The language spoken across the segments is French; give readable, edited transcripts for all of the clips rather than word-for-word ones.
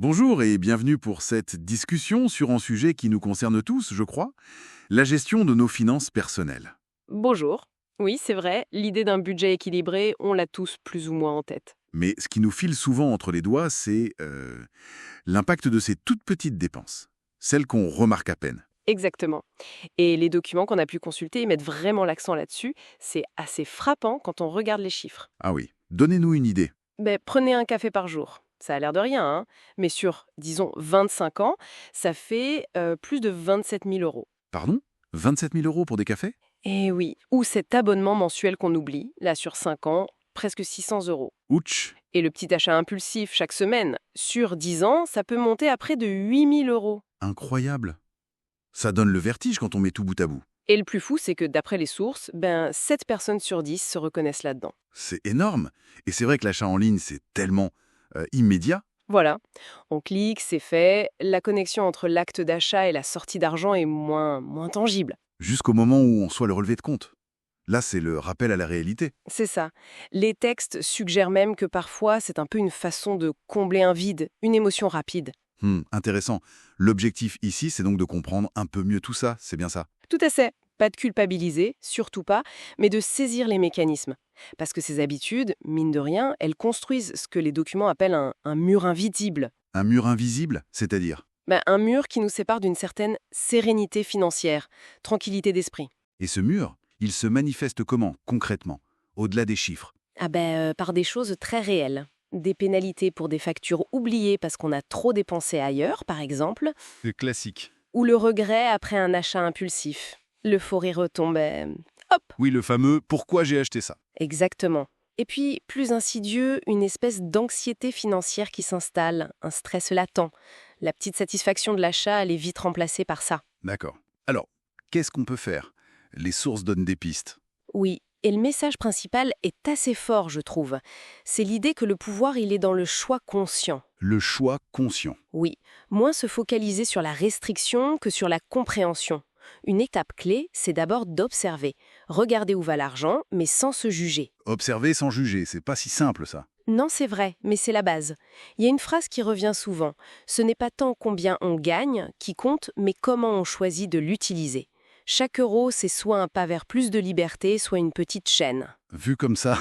Bonjour et bienvenue pour cette discussion sur un sujet qui nous concerne tous, je crois, la gestion de nos finances personnelles. Bonjour. Oui, c'est vrai, l'idée d'un budget équilibré, on l'a tous plus ou moins en tête. Mais ce qui nous file souvent entre les doigts, c'est l'impact de ces toutes petites dépenses, celles qu'on remarque à peine. Exactement. Et les documents qu'on a pu consulter, ils mettent vraiment l'accent là-dessus. C'est assez frappant quand on regarde les chiffres. Ah oui, donnez-nous une idée. Prenez un café par jour. Ça a l'air de rien, hein. Mais sur, disons, 25 ans, ça fait plus de 27 000 euros. Pardon? 27 000 euros pour des cafés? Et oui, ou cet abonnement mensuel qu'on oublie, là sur 5 ans, presque 600 euros. Ouch! Et le petit achat impulsif chaque semaine, sur 10 ans, ça peut monter à près de 8 000 euros. Incroyable! Ça donne le vertige quand on met tout bout à bout. Et le plus fou, c'est que d'après les sources, 7 personnes sur 10 se reconnaissent là-dedans. C'est énorme! Et c'est vrai que l'achat en ligne, c'est tellement immédiat. Voilà, on clique, c'est fait, la connexion entre l'acte d'achat et la sortie d'argent est moins tangible. Jusqu'au moment où on soit le relevé de compte. Là, c'est le rappel à la réalité. C'est ça. Les textes suggèrent même que parfois c'est un peu une façon de combler un vide, une émotion rapide. Intéressant. L'objectif ici, c'est donc de comprendre un peu mieux tout ça, c'est bien ça? Tout à fait. Pas de culpabiliser, surtout pas, mais de saisir les mécanismes. Parce que ces habitudes, mine de rien, elles construisent ce que les documents appellent un mur invisible. Un mur invisible, c'est-à-dire? Un mur qui nous sépare d'une certaine sérénité financière, tranquillité d'esprit. Et ce mur, il se manifeste comment, concrètement, au-delà des chiffres? Par des choses très réelles. Des pénalités pour des factures oubliées parce qu'on a trop dépensé ailleurs, par exemple, C'est classique. ou le regret après un achat impulsif. L'euphorie retombe. Hop. Oui, le fameux «pourquoi j'ai acheté ça?» Exactement. Et puis, plus insidieux, une espèce d'anxiété financière qui s'installe, un stress latent. La petite satisfaction de l'achat, elle est vite remplacée par ça. D'accord. Alors, qu'est-ce qu'on peut faire? Les sources donnent des pistes. Oui, et le message principal est assez fort, je trouve. C'est l'idée que le pouvoir, il est dans le choix conscient. Le choix conscient. Oui, moins se focaliser sur la restriction que sur la compréhension. Une étape clé, c'est d'abord d'observer. Regarder où va l'argent, mais sans se juger. Observer sans juger, c'est pas si simple ça. Non, c'est vrai, mais c'est la base. Il y a une phrase qui revient souvent. Ce n'est pas tant combien on gagne qui compte, mais comment on choisit de l'utiliser. Chaque euro, c'est soit un pas vers plus de liberté, soit une petite chaîne. Vu comme ça,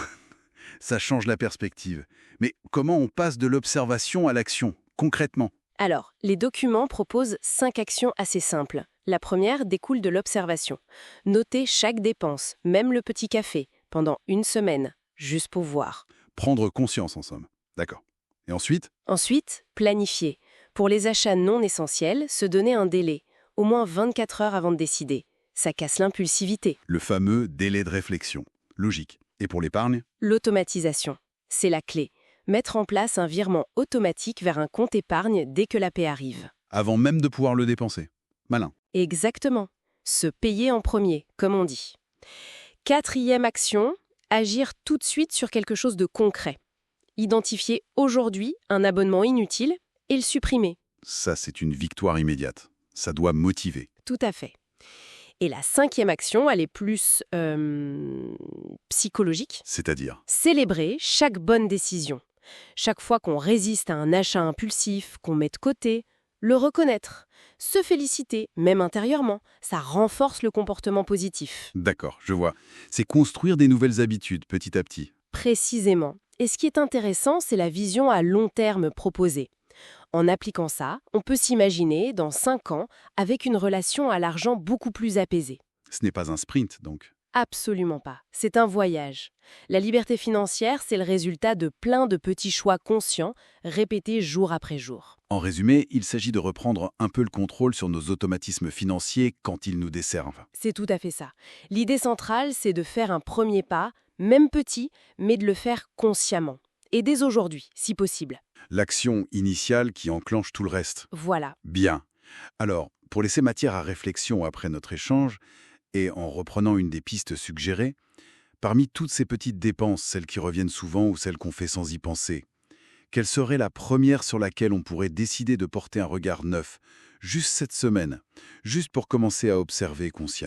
ça change la perspective. Mais comment on passe de l'observation à l'action, concrètement? Alors, les documents proposent 5 actions assez simples. La première découle de l'observation. Notez chaque dépense, même le petit café, pendant une semaine, juste pour voir. Prendre conscience, en somme. D'accord. Et ensuite? Ensuite, planifier. Pour les achats non essentiels, se donner un délai, au moins 24 heures avant de décider. Ça casse l'impulsivité. Le fameux délai de réflexion. Logique. Et pour l'épargne? L'automatisation. C'est la clé. Mettre en place un virement automatique vers un compte épargne dès que la paie arrive. Avant même de pouvoir le dépenser. Malin. Exactement. Se payer en premier, comme on dit. Quatrième action, agir tout de suite sur quelque chose de concret. Identifier aujourd'hui un abonnement inutile et le supprimer. Ça, c'est une victoire immédiate. Ça doit motiver. Tout à fait. Et la cinquième action, elle est plus psychologique. C'est-à-dire? Célébrer chaque bonne décision. Chaque fois qu'on résiste à un achat impulsif, qu'on met de côté, le reconnaître. Se féliciter, même intérieurement, ça renforce le comportement positif. D'accord, je vois. C'est construire des nouvelles habitudes petit à petit. Précisément. Et ce qui est intéressant, c'est la vision à long terme proposée. En appliquant ça, on peut s'imaginer, dans 5 ans, avec une relation à l'argent beaucoup plus apaisée. Ce n'est pas un sprint, donc. Absolument pas. C'est un voyage. La liberté financière, c'est le résultat de plein de petits choix conscients, répétés jour après jour. En résumé, il s'agit de reprendre un peu le contrôle sur nos automatismes financiers quand ils nous desservent. C'est tout à fait ça. L'idée centrale, c'est de faire un premier pas, même petit, mais de le faire consciemment. Et dès aujourd'hui, si possible. L'action initiale qui enclenche tout le reste. Voilà. Bien. Alors, pour laisser matière à réflexion après notre échange, et en reprenant une des pistes suggérées, parmi toutes ces petites dépenses, celles qui reviennent souvent ou celles qu'on fait sans y penser, quelle serait la première sur laquelle on pourrait décider de porter un regard neuf, juste cette semaine, juste pour commencer à observer consciemment?